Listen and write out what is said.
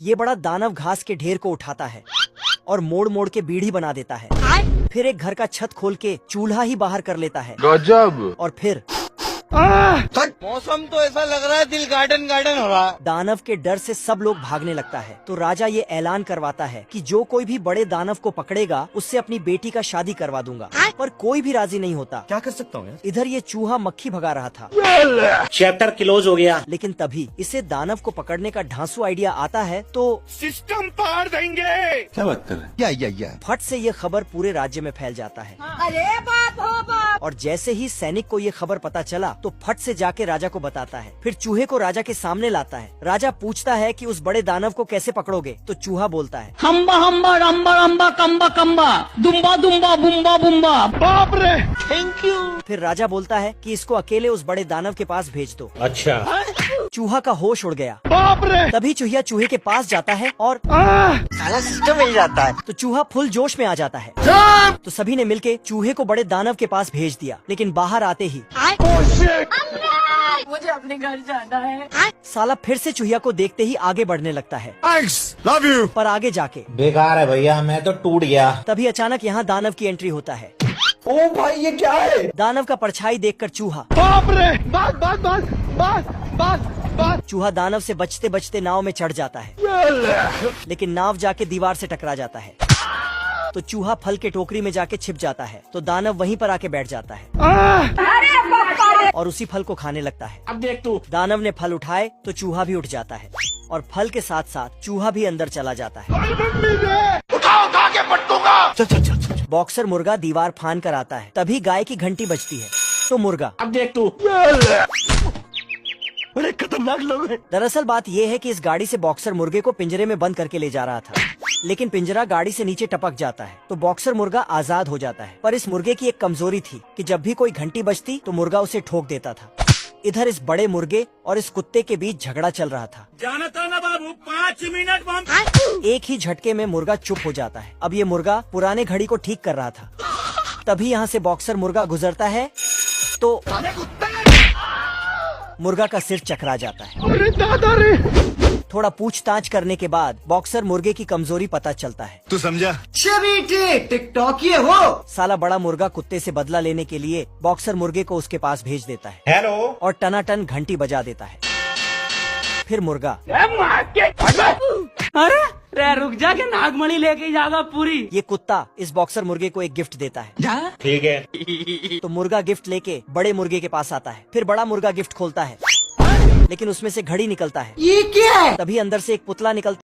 ये बड़ा दानव घास के ढेर को उठाता है और मोड़ मोड़ के बीढ़ी बना देता है। फिर एक घर का छत खोल के चूल्हा ही बाहर कर लेता है। गजब। और फिर मौसम तो ऐसा लग रहा है दिल गार्डन गार्डन हो रहा है। दानव के डर से सब लोग भागने लगता है। तो राजा ये ऐलान करवाता है कि जो कोई भी बड़े दानव को पकड़ेगा उससे अपनी बेटी का शादी करवा दूंगा। पर कोई भी राजी नहीं होता। क्या कर सकता हूँ यार? इधर ये चूहा मक्खी भगा रहा था। चैप्टर क्लोज हो गया। लेकिन तभी इसे दानव को पकड़ने का ढांसू आइडिया आता है तो सिस्टम पार देंगे। क्या बात कर रहे हैं? या फट से ये खबर पूरे राज्य में फैल जाता है। अरे बाप हो बाप। और जैसे ही सैनिक को ये खबर पता चला तो फट से जाके राजा को बताता है। फिर चूहे को राजा के सामने लाता है। राजा पूछता है कि उस बड़े दानव को कैसे पकड़ोगे? तो चूहा बोलता है, हम्बा हम्बा रम्बा रम्बा कम्बा कम्बा दुम्बा दुम्बा बुम्बा बुम्बा। बाप रे, थैंक यू। फिर राजा बोलता है कि इसको अकेले उस बड़े दानव के पास भेज दो। अच्छा। चूहा का होश उड़ गया। बाप रे। तभी चूहिया चूहे के पास जाता है और सारा सिस्टम मिल जाता है। तो चूहा फुल जोश में आ जाता है। तो सभी ने मिलके चूहे को बड़े दानव के पास भेज दिया। लेकिन बाहर आते ही मुझे अपने घर जाना है। साला फिर से चूहिया को देखते ही आगे बढ़ने लगता है। Love you. पर आगे जाके बेकार है भैया, मैं तो टूट गया। तभी अचानक यहाँ दानव की एंट्री होता है। ओ भाई ये क्या है? दानव का परछाई देखकर चूहा बाप रे। बस बस बस बस बस बस। चूहा दानव से बचते बचते नाव में चढ़ जाता है। लेकिन नाव जाके दीवार से टकरा जाता है। तो चूहा फल के टोकरी में जाके छिप जाता है। तो दानव वहीं पर आके बैठ जाता है और उसी फल को खाने लगता है। अब देख तू। दानव ने फल उठाए तो चूहा भी उठ जाता है और फल के साथ साथ चूहा भी अंदर चला जाता है। उठा के पटकूंगा। चल। बॉक्सर मुर्गा दीवार फान कर आता है। तभी गाय की घंटी बजती है। तो मुर्गा, अब देख तू। बड़े खतरनाक लोग हैं। दरअसल बात यह है कि इस गाड़ी से बॉक्सर मुर्गे को पिंजरे में बंद करके ले जा रहा था। लेकिन पिंजरा गाड़ी से नीचे टपक जाता है तो बॉक्सर मुर्गा आजाद हो जाता है। पर इस मुर्गे की एक कमजोरी थी कि जब भी कोई घंटी बजती तो मुर्गा उसे ठोक देता था। इधर इस बड़े मुर्गे और इस कुत्ते के बीच झगड़ा चल रहा था। जाना था ना बाबू, 5 मिनट बंद। एक ही झटके में मुर्गा चुप हो जाता है। अब ये मुर्गा पुराने घड़ी को ठीक कर रहा था। तभी यहाँ से बॉक्सर मुर्गा गुजरता है तो मुर्गा का सिर चकरा जाता है। अरे दादा रे। थोड़ा पूछताछ करने के बाद बॉक्सर मुर्गे की कमजोरी पता चलता है। तू समझा? टिकटॉक ये हो। साला बड़ा मुर्गा कुत्ते से बदला लेने के लिए बॉक्सर मुर्गे को उसके पास भेज देता है। हेलो। और टनाटन घंटी बजा देता है। फिर मुर्गा, अरे रे रुक जा के नागमणि लेके जाएगा पूरी। ये कुत्ता इस बॉक्सर मुर्गे को एक गिफ्ट देता है। ठीक है। तो मुर्गा गिफ्ट लेके बड़े मुर्गे के पास आता है। फिर बड़ा मुर्गा गिफ्ट खोलता है लेकिन उसमें से घड़ी निकलता है। ये क्या है? तभी अंदर से एक पुतला निकलता